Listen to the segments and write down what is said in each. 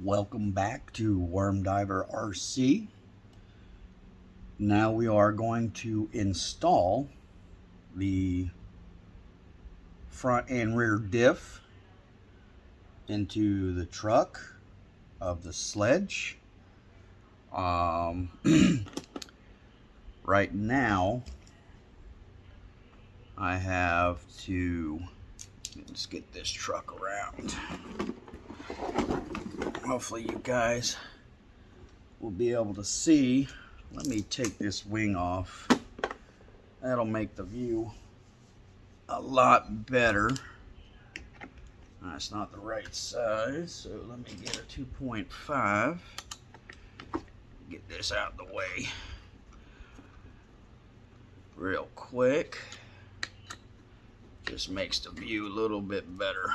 Welcome back to Worm Diver RC. Now we are going to install the front and rear diff into the truck of the sledge. Right now I have to just get this truck around. Hopefully you guys will be able to see. Let me take this wing off. That'll make the view a lot better. That's not the right size, so let me get a 2.5. Get this out of the way real quick. Just makes the view a little bit better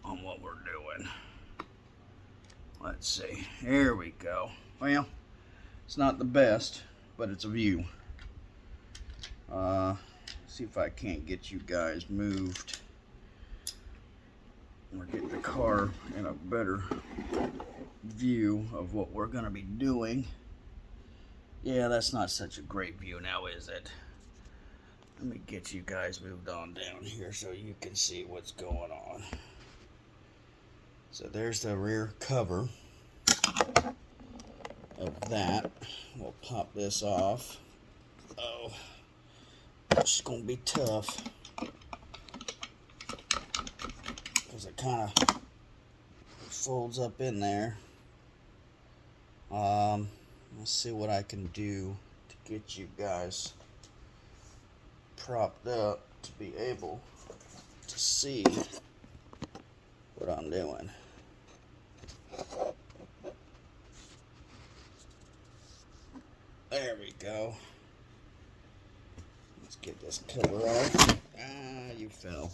on what we're doing. Let's see, here we go. Well, it's not the best, but it's a view. See if I can't get you guys moved or get the car in a better view of what we're gonna be doing. Yeah, that's not such a great view now, is it? Let me get you guys moved on down here so you can see what's going on. So there's the rear cover of that. We'll pop this off. Oh, it's gonna be tough because it kind of folds up in there. Let's see what I can do to get you guys propped up to be able to see what I'm doing. There we go. Let's get this cover off. Ah, you fell.